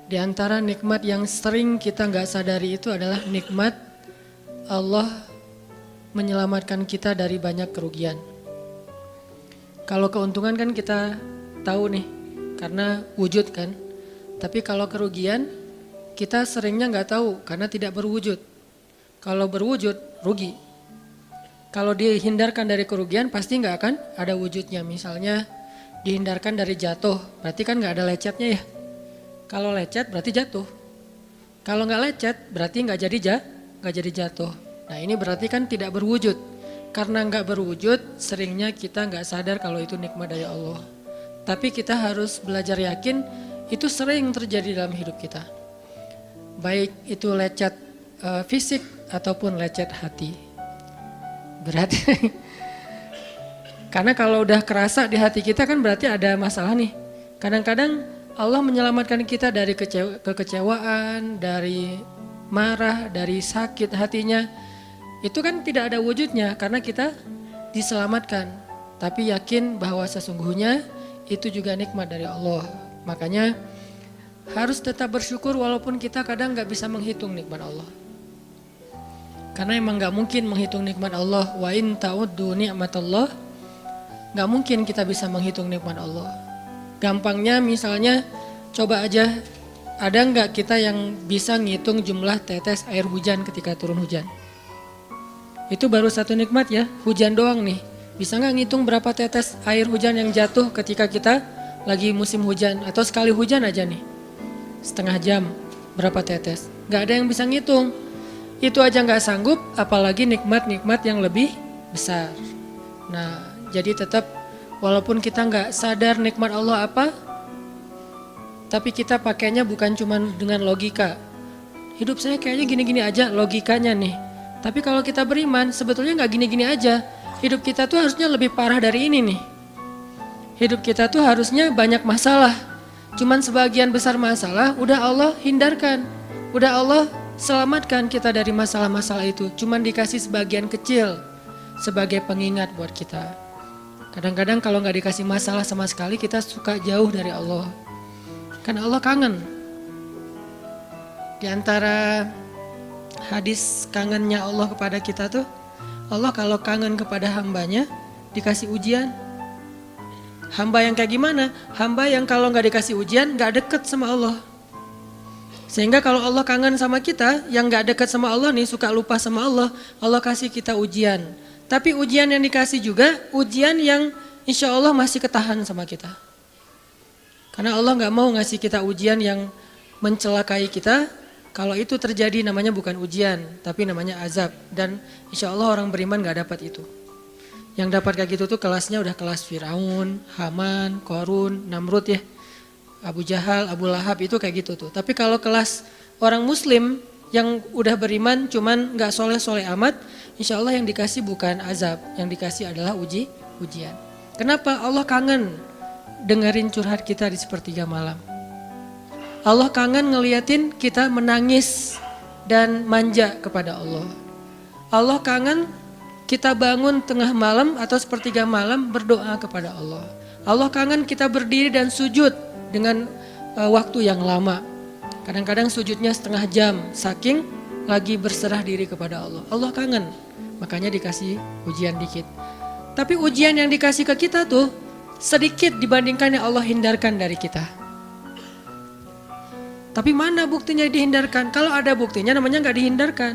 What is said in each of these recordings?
Di antara nikmat yang sering kita nggak sadari itu adalah nikmat Allah menyelamatkan kita dari banyak kerugian. Kalau keuntungan kan kita tahu nih, karena wujud kan. Tapi kalau kerugian, kita seringnya nggak tahu karena tidak berwujud. Kalau berwujud, rugi. Kalau dihindarkan dari kerugian, pasti nggak akan ada wujudnya. Misalnya dihindarkan dari jatuh, berarti kan nggak ada lecetnya ya. Kalau lecet berarti jatuh. Kalau nggak lecet berarti nggak jadi jatuh. Nah ini berarti kan tidak berwujud. Karena nggak berwujud, seringnya kita nggak sadar kalau itu nikmat dari Allah. Tapi kita harus belajar yakin itu sering terjadi dalam hidup kita. Baik itu lecet fisik ataupun lecet hati. Berat. Karena kalau udah kerasa di hati kita kan berarti ada masalah nih. Kadang-kadang Allah menyelamatkan kita dari kekecewaan, dari marah, dari sakit hatinya. Itu kan tidak ada wujudnya karena kita diselamatkan. Tapi yakin bahwa sesungguhnya itu juga nikmat dari Allah. Makanya harus tetap bersyukur walaupun kita kadang gak bisa menghitung nikmat Allah. Karena emang gak mungkin menghitung nikmat Allah. Wa in ta'uddu ni'matallah. Gak mungkin kita bisa menghitung nikmat Allah. Gampangnya misalnya coba aja, ada nggak kita yang bisa ngitung jumlah tetes air hujan ketika turun hujan? Itu baru satu nikmat ya, hujan doang nih. Bisa nggak ngitung berapa tetes air hujan yang jatuh ketika kita lagi musim hujan? Atau sekali hujan aja nih, setengah jam berapa tetes? Nggak ada yang bisa ngitung. Itu aja nggak sanggup, apalagi nikmat-nikmat yang lebih besar. Nah jadi tetap walaupun kita nggak sadar nikmat Allah apa, tapi kita pakainya bukan cuma dengan logika. Hidup saya kayaknya gini-gini aja logikanya nih. Tapi kalau kita beriman sebetulnya nggak gini-gini aja. Hidup kita tuh harusnya lebih parah dari ini nih. Hidup kita tuh harusnya banyak masalah. Cuman sebagian besar masalah udah Allah hindarkan. Udah Allah selamatkan kita dari masalah-masalah itu. Cuman dikasih sebagian kecil sebagai pengingat buat kita. Kadang-kadang kalau nggak dikasih masalah sama sekali kita suka jauh dari Allah. Karena Allah kangen. Di antara hadis kangennya Allah kepada kita tuh, Allah kalau kangen kepada hambanya dikasih ujian. Hamba yang kayak gimana? Hamba yang kalau nggak dikasih ujian nggak deket sama Allah. Sehingga kalau Allah kangen sama kita, yang nggak deket sama Allah nih suka lupa sama Allah, Allah kasih kita ujian. Tapi ujian yang dikasih juga ujian yang insya Allah masih ketahan sama kita. Karena Allah gak mau ngasih kita ujian yang mencelakai kita. Kalau itu terjadi namanya bukan ujian, tapi namanya azab. Dan insya Allah orang beriman gak dapat itu. Yang dapat kayak gitu tuh kelasnya udah kelas Firaun, Haman, Korun, Namrud ya. Abu Jahal, Abu Lahab itu kayak gitu tuh. Tapi kalau kelas orang muslim yang udah beriman cuman gak soleh-soleh amat, insya Allah yang dikasih bukan azab, yang dikasih adalah ujian. Kenapa? Allah kangen dengerin curhat kita di sepertiga malam. Allah kangen ngeliatin kita menangis dan manja kepada Allah. Allah kangen kita bangun tengah malam atau sepertiga malam berdoa kepada Allah. Allah kangen kita berdiri dan sujud dengan waktu yang lama. Kadang-kadang sujudnya setengah jam, saking lagi berserah diri kepada Allah. Allah kangen, makanya dikasih ujian dikit. Tapi ujian yang dikasih ke kita tuh sedikit dibandingkan yang Allah hindarkan dari kita. Tapi mana buktinya dihindarkan? Kalau ada buktinya namanya gak dihindarkan.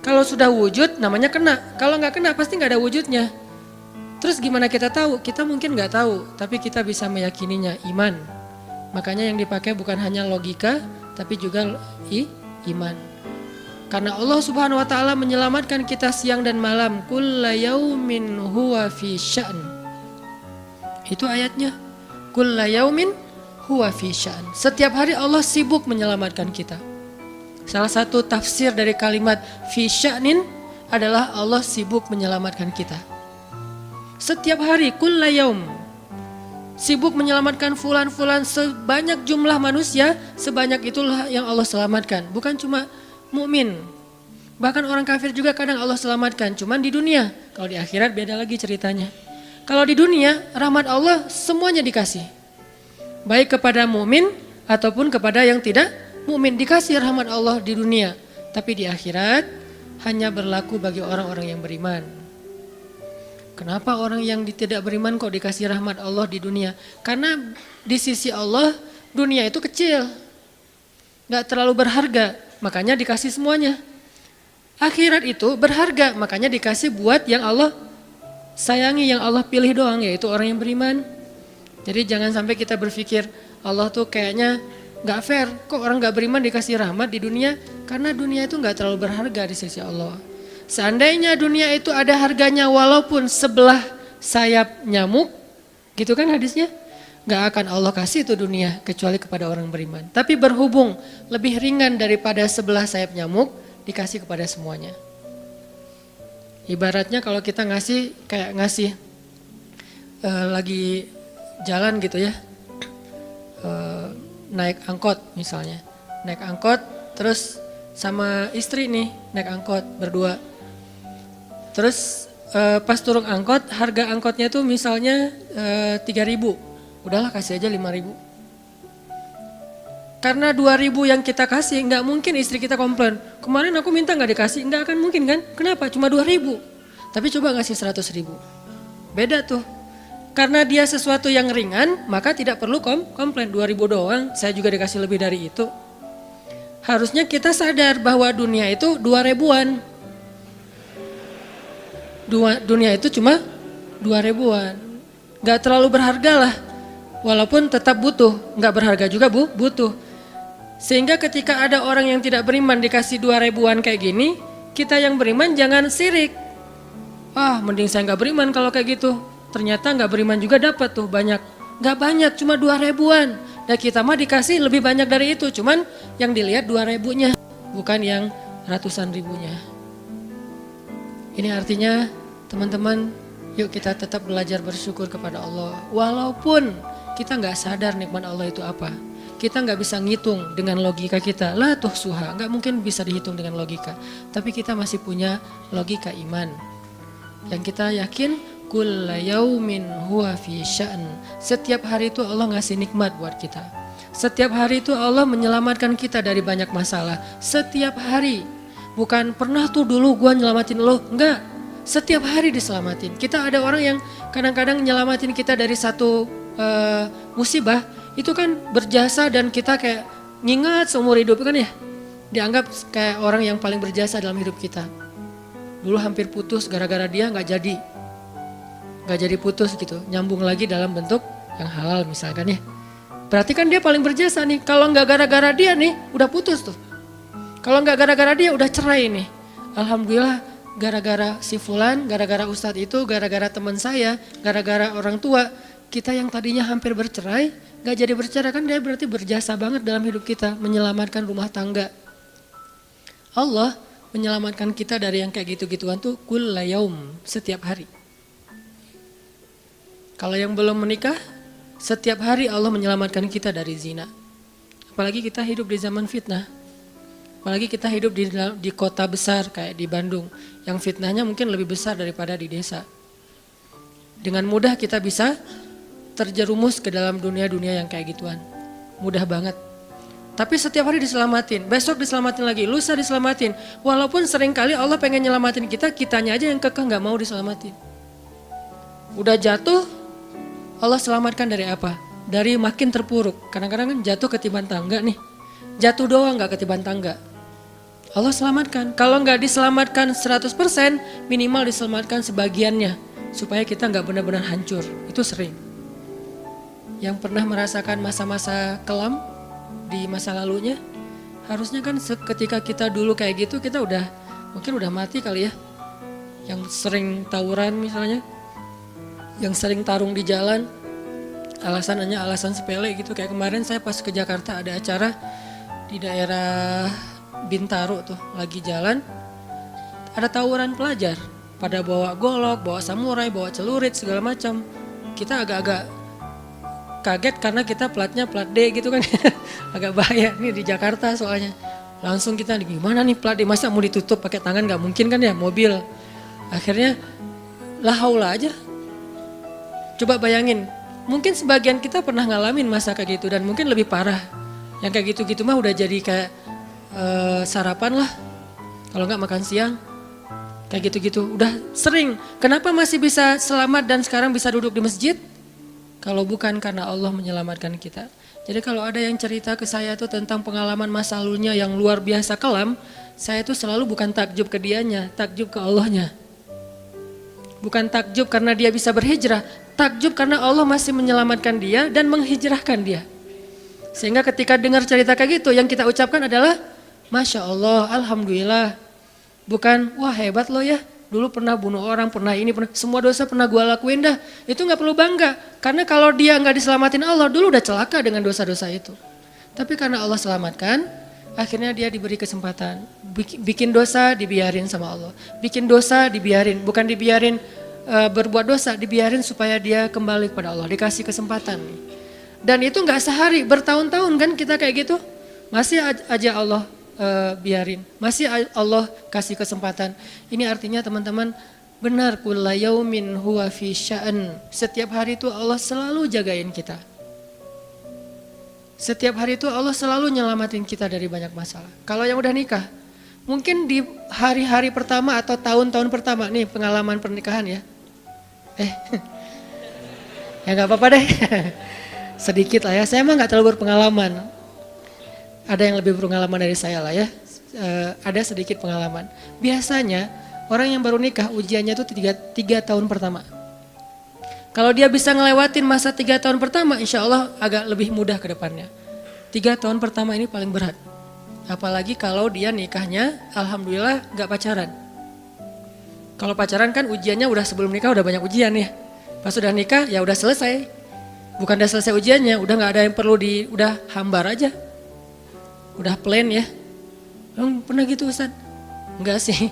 Kalau sudah wujud namanya kena. Kalau gak kena pasti gak ada wujudnya. Terus gimana kita tahu? Kita mungkin gak tahu, tapi kita bisa meyakininya, iman. Makanya yang dipakai bukan hanya logika, tapi juga iman. Karena Allah Subhanahu wa taala menyelamatkan kita siang dan malam. Kulla yaumin huwa fi sya'n. Itu ayatnya. Kulla yaumin huwa fi sya'n. Setiap hari Allah sibuk menyelamatkan kita. Salah satu tafsir dari kalimat fi sya'nin adalah Allah sibuk menyelamatkan kita. Setiap hari kulla yaum. Sibuk menyelamatkan fulan-fulan, sebanyak jumlah manusia, sebanyak itulah yang Allah selamatkan. Bukan cuma mukmin, bahkan orang kafir juga kadang Allah selamatkan. Cuman di dunia, kalau di akhirat beda lagi ceritanya. Kalau di dunia, rahmat Allah semuanya dikasih. Baik kepada mukmin ataupun kepada yang tidak mukmin. Dikasih rahmat Allah di dunia, tapi di akhirat hanya berlaku bagi orang-orang yang beriman. Kenapa orang yang tidak beriman kok dikasih rahmat Allah di dunia? Karena di sisi Allah dunia itu kecil, gak terlalu berharga, makanya dikasih semuanya. Akhirat itu berharga, makanya dikasih buat yang Allah sayangi, yang Allah pilih doang, yaitu orang yang beriman. Jadi jangan sampai kita berpikir Allah tuh kayaknya gak fair, kok orang gak beriman dikasih rahmat di dunia? Karena dunia itu gak terlalu berharga di sisi Allah. Seandainya dunia itu ada harganya walaupun sebelah sayap nyamuk, gitu kan hadisnya, gak akan Allah kasih itu dunia kecuali kepada orang beriman. Tapi berhubung lebih ringan daripada sebelah sayap nyamuk, dikasih kepada semuanya. Ibaratnya kalau kita ngasih kayak ngasih lagi jalan gitu ya, naik angkot misalnya, naik angkot terus sama istri nih naik angkot berdua, terus pas turun angkot harga angkotnya tuh misalnya 3.000, udahlah kasih aja 5.000. Karena 2.000 yang kita kasih, nggak mungkin istri kita komplain. Kemarin aku minta nggak dikasih, nggak akan mungkin kan? Kenapa? Cuma 2.000. Tapi coba ngasih 100.000. Beda tuh. Karena dia sesuatu yang ringan, maka tidak perlu komplain. 2.000 doang, saya juga dikasih lebih dari itu. Harusnya kita sadar bahwa dunia itu 2.000-an. Dunia itu cuma 2.000-an. Nggak terlalu berharga lah. Walaupun tetap butuh, nggak berharga juga butuh. Sehingga ketika ada orang yang tidak beriman dikasih 2.000-an kayak gini, kita yang beriman jangan sirik. Mending saya nggak beriman kalau kayak gitu. Ternyata nggak beriman juga dapat tuh banyak. Nggak banyak, cuma 2.000-an. Dan kita mah dikasih lebih banyak dari itu. Cuman yang dilihat 2.000-nya, bukan yang ratusan ribunya. Ini artinya teman-teman, yuk kita tetap belajar bersyukur kepada Allah. Walaupun kita nggak sadar nikmat Allah itu apa. Kita nggak bisa ngitung dengan logika kita. La tuhsuha, nggak mungkin bisa dihitung dengan logika. Tapi kita masih punya logika iman. Yang kita yakin, kulla yaumin huwa fi sya'n. Setiap hari itu Allah ngasih nikmat buat kita. Setiap hari itu Allah menyelamatkan kita dari banyak masalah. Setiap hari. Bukan pernah tuh dulu gua nyelamatin lo, enggak. Setiap hari diselamatin. Kita ada orang yang kadang-kadang nyelamatin kita dari satu musibah. Itu kan berjasa dan kita kayak ngingat seumur hidup kan ya. Dianggap kayak orang yang paling berjasa dalam hidup kita. Dulu hampir putus gara-gara dia gak jadi putus gitu. Nyambung lagi dalam bentuk yang halal misalkan ya. Berarti kan dia paling berjasa nih. Kalau gak gara-gara dia nih udah putus tuh. Kalau gak gara-gara dia udah cerai nih. Alhamdulillah gara-gara si fulan, gara-gara ustadz itu, gara-gara teman saya, gara-gara orang tua. Kita yang tadinya hampir bercerai, gak jadi bercerai kan dia berarti berjasa banget dalam hidup kita. Menyelamatkan rumah tangga. Allah menyelamatkan kita dari yang kayak gitu-gituan tuh kulla yaum, setiap hari. Kalau yang belum menikah, setiap hari Allah menyelamatkan kita dari zina. Apalagi kita hidup di zaman fitnah. Apalagi kita hidup di kota besar kayak di Bandung. Yang fitnahnya mungkin lebih besar daripada di desa. Dengan mudah kita bisa terjerumus ke dalam dunia-dunia yang kayak gituan. Mudah banget. Tapi setiap hari diselamatin, besok diselamatin lagi, lusa diselamatin. Walaupun seringkali Allah pengen nyelamatin kita, kitanya aja yang kekeh gak mau diselamatin. Udah jatuh, Allah selamatkan dari apa? Dari makin terpuruk. Kadang-kadang kan jatuh ketiban tangga nih. Jatuh doang gak ketiban tangga. Allah selamatkan. Kalau gak diselamatkan 100%, minimal diselamatkan sebagiannya. Supaya kita gak benar-benar hancur. Itu sering. Yang pernah merasakan masa-masa kelam di masa lalunya, harusnya kan ketika kita dulu kayak gitu kita mungkin udah mati kali ya. Yang sering tawuran misalnya, yang sering tarung di jalan, alasannya alasan sepele gitu. Kayak kemarin saya pas ke Jakarta ada acara di daerah Bintaro tuh, lagi jalan, ada tawuran pelajar, pada bawa golok, bawa samurai, bawa celurit segala macam. Kita agak-agak kaget karena kita platnya plat D gitu kan. Agak bahaya nih di Jakarta soalnya. Langsung kita gimana nih plat D, masa mau ditutup pakai tangan, gak mungkin kan ya mobil. Akhirnya la haula aja. Coba bayangin, mungkin sebagian kita pernah ngalamin masa kayak gitu dan mungkin lebih parah. Yang kayak gitu-gitu mah udah jadi kayak sarapan lah. Kalau nggak makan siang. Kayak gitu-gitu. Udah sering. Kenapa masih bisa selamat dan sekarang bisa duduk di masjid? Kalau bukan karena Allah menyelamatkan kita. Jadi kalau ada yang cerita ke saya tuh tentang pengalaman masa lalunya yang luar biasa kelam, saya tuh selalu bukan takjub ke dianya, takjub ke Allahnya. Bukan takjub karena dia bisa berhijrah, takjub karena Allah masih menyelamatkan dia dan menghijrahkan dia. Sehingga ketika dengar cerita kayak gitu, yang kita ucapkan adalah Masya Allah, Alhamdulillah. Bukan, wah hebat lo ya, dulu pernah bunuh orang, pernah ini, pernah semua dosa pernah gue lakuin dah. Itu gak perlu bangga, karena kalau dia gak diselamatin Allah, dulu udah celaka dengan dosa-dosa itu. Tapi karena Allah selamatkan, akhirnya dia diberi kesempatan. Bikin dosa dibiarin sama Allah. Bikin dosa dibiarin, bukan dibiarin berbuat dosa, dibiarin supaya dia kembali kepada Allah. Dikasih kesempatan. Dan itu gak sehari, bertahun-tahun kan kita kayak gitu. Masih aja Allah biarin. Masih Allah kasih kesempatan. Ini artinya teman-teman, benar kulla yaumin huwa fi sya'an. Setiap hari itu Allah selalu jagain kita. Setiap hari itu Allah selalu nyelamatin kita dari banyak masalah. Kalau yang udah nikah, mungkin di hari-hari pertama atau tahun-tahun pertama, nih pengalaman pernikahan ya. Ya gak apa-apa deh. Sedikit lah ya, saya mah gak terlalu berpengalaman. Ada yang lebih berpengalaman dari saya lah ya. Ada sedikit pengalaman. Biasanya orang yang baru nikah ujiannya itu 3 tahun pertama. Kalau dia bisa ngelewatin masa 3 tahun pertama, insya Allah agak lebih mudah ke depannya. 3 tahun pertama ini paling berat. Apalagi kalau dia nikahnya, alhamdulillah gak pacaran. Kalau pacaran kan ujiannya udah sebelum nikah udah banyak ujian ya. Pas udah nikah ya udah selesai. Bukan udah selesai ujiannya, udah gak ada yang perlu udah hambar aja. Udah plain ya. Pernah gitu Ustaz? Enggak sih.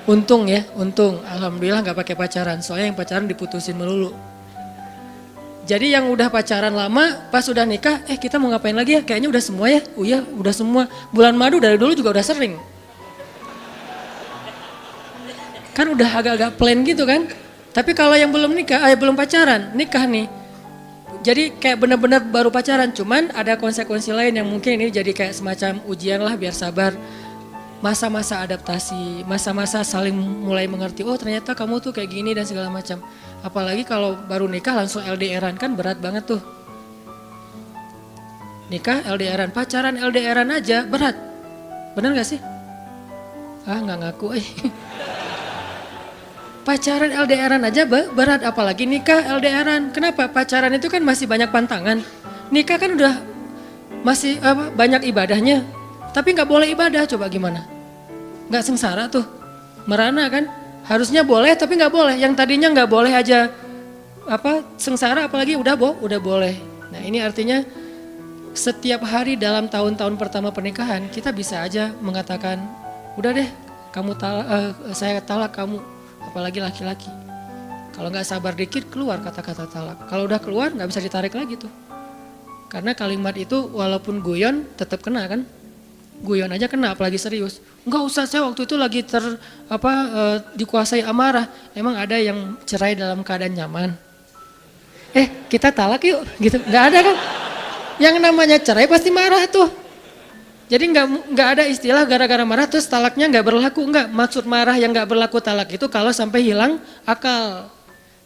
Untung ya, untung. Alhamdulillah gak pakai pacaran. Soalnya yang pacaran diputusin melulu. Jadi yang udah pacaran lama, pas udah nikah, kita mau ngapain lagi ya? Kayaknya udah semua ya. Oh iya, udah semua. Bulan madu dari dulu juga udah sering. Kan udah agak-agak plain gitu kan. Tapi kalau yang belum nikah, belum pacaran, nikah nih. Jadi kayak benar-benar baru pacaran, cuman ada konsekuensi lain yang mungkin ini jadi kayak semacam ujian lah biar sabar. Masa-masa adaptasi, masa-masa saling mulai mengerti, oh ternyata kamu tuh kayak gini dan segala macam. Apalagi kalau baru nikah langsung LDRan kan berat banget tuh. Nikah LDRan, pacaran LDRan aja berat. Bener gak sih? Nggak ngaku Pacaran LDRan aja berat, apalagi nikah LDRan. Kenapa? Pacaran itu kan masih banyak pantangan. Nikah kan udah masih banyak ibadahnya. Tapi nggak boleh ibadah, coba gimana? Nggak sengsara tuh, merana kan? Harusnya boleh tapi nggak boleh. Yang tadinya nggak boleh aja sengsara, apalagi udah boleh. Nah ini artinya setiap hari dalam tahun-tahun pertama pernikahan kita bisa aja mengatakan, udah deh, saya talak kamu. Apalagi laki-laki. Kalau nggak sabar dikit keluar kata-kata talak. Kalau udah keluar nggak bisa ditarik lagi tuh. Karena kalimat itu walaupun guyon tetap kena kan. Guyon aja kena apalagi serius. Enggak usah, saya waktu itu lagi dikuasai amarah. Emang ada yang cerai dalam keadaan nyaman? Kita talak yuk gitu. Nggak ada kan. Yang namanya cerai pasti marah tuh. Jadi nggak ada istilah gara-gara marah terus talaknya nggak berlaku, nggak. Maksud marah yang nggak berlaku talak itu kalau sampai hilang akal.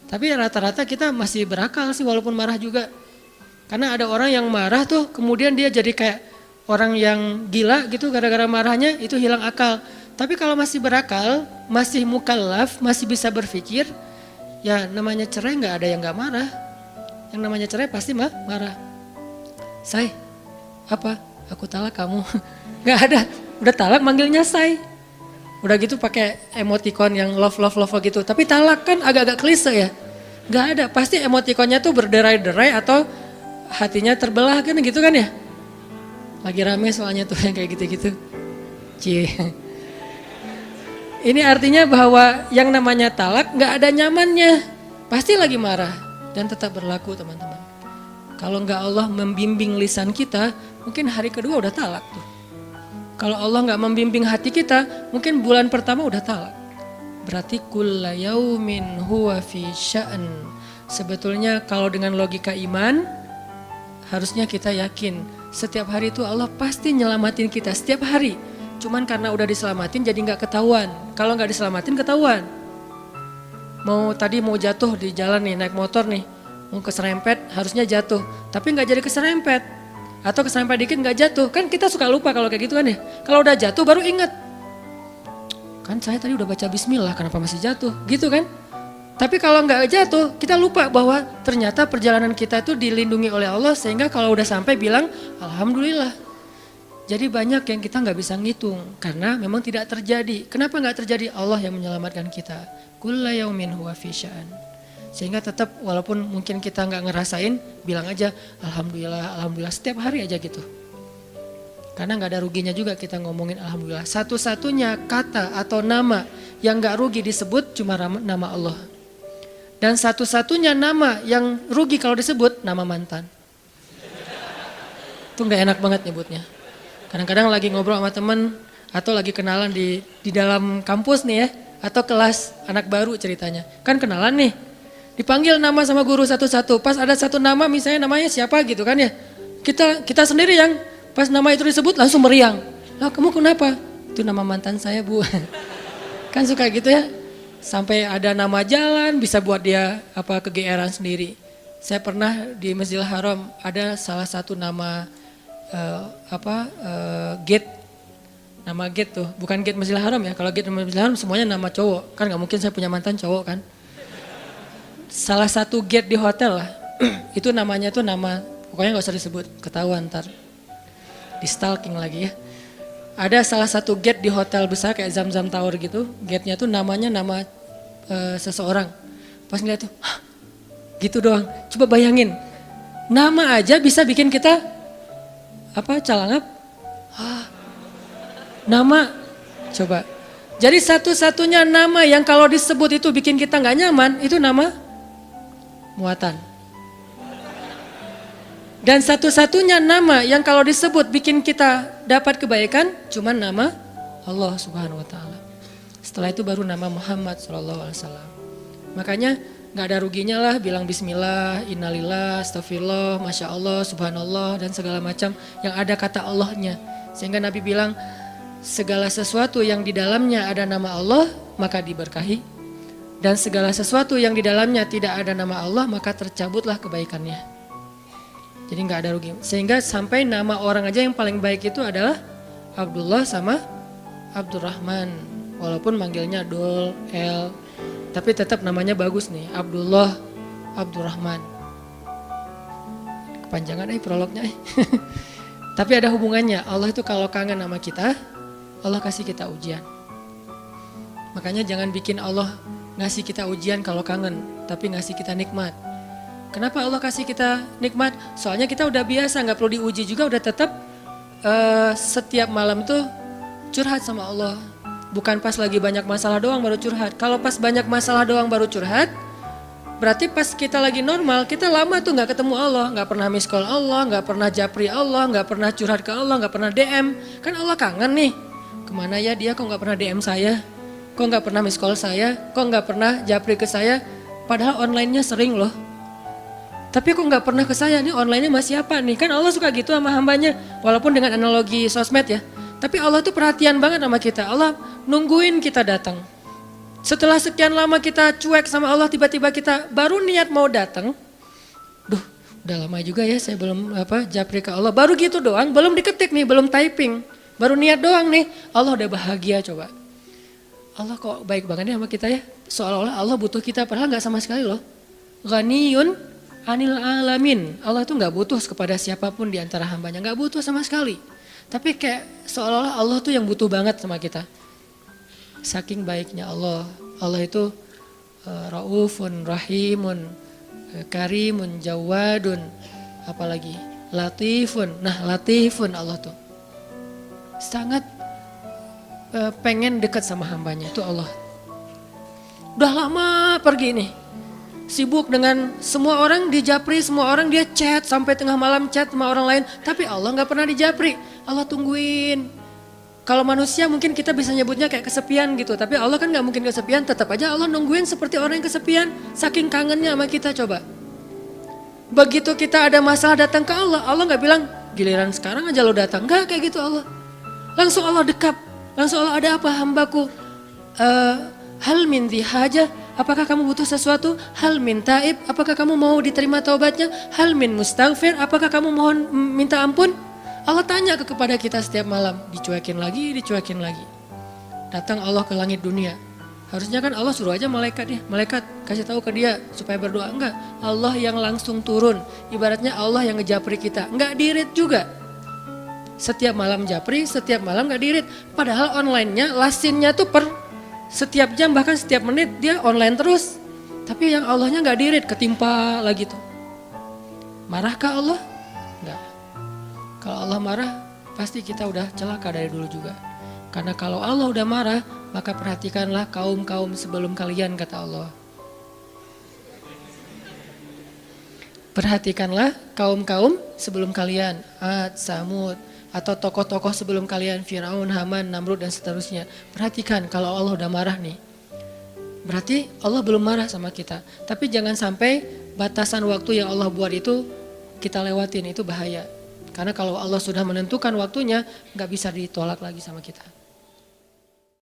Tapi rata-rata kita masih berakal sih walaupun marah juga. Karena ada orang yang marah tuh kemudian dia jadi kayak orang yang gila gitu gara-gara marahnya itu hilang akal. Tapi kalau masih berakal, masih mukallaf, masih bisa berpikir, ya namanya cerai nggak ada yang nggak marah. Yang namanya cerai pasti marah. Say, aku talak kamu. Gak ada, udah talak manggilnya say. Udah gitu pakai emoticon yang love gitu. Tapi talak kan agak-agak klise ya. Gak ada, pasti emoticonnya tuh berderai-derai atau hatinya terbelah kan gitu kan ya. Lagi rame soalnya tuh yang kayak gitu-gitu. Ini artinya bahwa yang namanya talak gak ada nyamannya. Pasti lagi marah dan tetap berlaku teman-teman. Kalau enggak Allah membimbing lisan kita, mungkin hari kedua udah talak tuh. Kalau Allah enggak membimbing hati kita, mungkin bulan pertama udah talak. Berarti kulla yaumin huwa fi sya'an. Sebetulnya kalau dengan logika iman, harusnya kita yakin Setiap hari itu Allah pasti nyelamatin kita, setiap hari. Cuman karena udah diselamatin jadi nggak ketahuan. Kalau nggak diselamatin ketahuan. Tadi mau jatuh di jalan nih, naik motor nih, mau keserempet harusnya jatuh, tapi nggak jadi keserempet. Atau keserempet dikit nggak jatuh, kan kita suka lupa kalau kayak gitu kan ya. Kalau udah jatuh baru ingat, kan saya tadi udah baca bismillah, kenapa masih jatuh, gitu kan. Tapi kalau nggak jatuh, kita lupa bahwa ternyata perjalanan kita itu dilindungi oleh Allah, sehingga kalau udah sampai bilang alhamdulillah. Jadi banyak yang kita nggak bisa ngitung, karena memang tidak terjadi. Kenapa nggak terjadi? Allah yang menyelamatkan kita. Kulla yaumin huwa fi sya'an. Sehingga tetap walaupun mungkin kita nggak ngerasain, bilang aja alhamdulillah, alhamdulillah setiap hari aja gitu. Karena nggak ada ruginya juga kita ngomongin alhamdulillah. Satu-satunya kata atau nama yang nggak rugi disebut cuma nama Allah. Dan satu-satunya nama yang rugi kalau disebut nama mantan. Itu nggak enak banget nyebutnya. Kadang-kadang lagi ngobrol sama teman atau lagi kenalan di dalam kampus nih ya, atau kelas anak baru ceritanya. Kan kenalan nih, dipanggil nama sama guru satu-satu. Pas ada satu nama misalnya namanya siapa gitu kan ya. Kita sendiri yang pas nama itu disebut langsung meriang. Lah kamu kenapa? Itu nama mantan saya bu. Kan suka gitu ya. Sampai ada nama jalan bisa buat dia kegeeran sendiri. Saya pernah di Masjidil Haram ada salah satu nama gate. Nama gate tuh, bukan gate Masjidil Haram ya. Kalau gate Masjidil Haram semuanya nama cowok. Kan gak mungkin saya punya mantan cowok kan. Salah satu gate di hotel lah. Itu namanya tuh nama, pokoknya gak usah disebut, ketahuan ntar. Di stalking lagi ya. Ada salah satu gate di hotel besar kayak Zamzam Tower gitu. Gate-nya tuh namanya nama seseorang. Pas ngeliat tuh, hah, gitu doang. Coba bayangin, nama aja bisa bikin kita calangap. Nama, coba. Jadi satu-satunya nama yang kalau disebut itu bikin kita nggak nyaman, itu nama muatan. Dan satu-satunya nama yang kalau disebut bikin kita dapat kebaikan, cuma nama Allah Subhanahu Wa Taala. Setelah itu baru nama Muhammad Sallallahu Alaihi Wasallam. Makanya nggak ada ruginya lah bilang Bismillah, Innalillah, Astagfirullah, Masya Allah, Subhanallah dan segala macam yang ada kata Allahnya. Sehingga Nabi bilang, segala sesuatu yang di dalamnya ada nama Allah maka diberkahi, dan segala sesuatu yang di dalamnya tidak ada nama Allah maka tercabutlah kebaikannya. Jadi nggak ada rugi. Sehingga sampai nama orang aja yang paling baik itu adalah Abdullah sama Abdurrahman, walaupun manggilnya Dul, El, tapi tetap namanya bagus nih, Abdullah, Abdurrahman. Kepanjangan prolognya. Tapi ada hubungannya. Allah itu kalau kangen sama kita, Allah kasih kita ujian. Makanya jangan bikin Allah ngasih kita ujian kalau kangen, tapi ngasih kita nikmat. Kenapa Allah kasih kita nikmat? Soalnya kita udah biasa, nggak perlu diuji juga, udah tetap setiap malam tuh curhat sama Allah. Bukan pas lagi banyak masalah doang baru curhat. Kalau pas banyak masalah doang baru curhat, berarti pas kita lagi normal, kita lama tuh nggak ketemu Allah, nggak pernah miss call Allah, nggak pernah japri Allah, nggak pernah curhat ke Allah, nggak pernah DM. Kan Allah kangen nih. Kemana ya dia, kok gak pernah DM saya, kok gak pernah miss call saya, kok gak pernah japri ke saya, padahal online-nya sering loh. Tapi kok gak pernah ke saya, nih online-nya masih apa nih, kan Allah suka gitu sama hambanya, walaupun dengan analogi sosmed ya. Tapi Allah tuh perhatian banget sama kita, Allah nungguin kita datang. Setelah sekian lama kita cuek sama Allah, tiba-tiba kita baru niat mau datang. Duh, udah lama juga ya saya belum japri ke Allah, baru gitu doang, belum diketik nih, belum typing. Baru niat doang nih, Allah udah bahagia coba. Allah kok baik banget ya sama kita ya. Seolah-olah Allah butuh kita, padahal gak sama sekali loh. Ghaniyun anil alamin. Allah tuh gak butuh kepada siapapun di antara hambanya, gak butuh sama sekali. Tapi kayak seolah-olah Allah tuh yang butuh banget sama kita. Saking baiknya Allah. Allah itu raufun, rahimun, karimun, jawadun, apalagi latifun. Nah latifun Allah tuh. Sangat pengen dekat sama hambanya, itu Allah. Udah lama pergi nih, sibuk dengan semua orang dijapri, semua orang dia chat sampai tengah malam chat sama orang lain, tapi Allah nggak pernah dijapri. Allah tungguin. Kalau manusia mungkin kita bisa nyebutnya kayak kesepian gitu, tapi Allah kan nggak mungkin kesepian, tetap aja Allah nungguin seperti orang yang kesepian, saking kangennya sama kita coba. Begitu kita ada masalah datang ke Allah, Allah nggak bilang giliran sekarang aja lo datang. Enggak kayak gitu Allah. Langsung Allah dekap, langsung Allah, ada apa hambaku? Hal min haja, apakah kamu butuh sesuatu? Hal min taib, apakah kamu mau diterima taubatnya? Hal min mustaghfir, apakah kamu mohon minta ampun? Allah tanya kepada kita setiap malam, dicuekin lagi. Datang Allah ke langit dunia. Harusnya kan Allah suruh aja malaikat kasih tahu ke dia supaya berdoa. Enggak, Allah yang langsung turun. Ibaratnya Allah yang ngejapri kita, enggak dirit juga. Setiap malam japri, setiap malam enggak dirit. Padahal online-nya, lasinnya tuh setiap jam bahkan setiap menit dia online terus. Tapi yang Allahnya enggak dirit, ketimpa lagi tuh. Marahkah Allah? Enggak. Kalau Allah marah, pasti kita udah celaka dari dulu juga. Karena kalau Allah udah marah, maka perhatikanlah kaum-kaum sebelum kalian, kata Allah. Perhatikanlah kaum-kaum sebelum kalian, Ad, Samud, atau tokoh-tokoh sebelum kalian, Firaun, Haman, Namrud, dan seterusnya. Perhatikan kalau Allah udah marah nih. Berarti Allah belum marah sama kita. Tapi jangan sampai batasan waktu yang Allah buat itu kita lewatin, itu bahaya. Karena kalau Allah sudah menentukan waktunya, gak bisa ditolak lagi sama kita.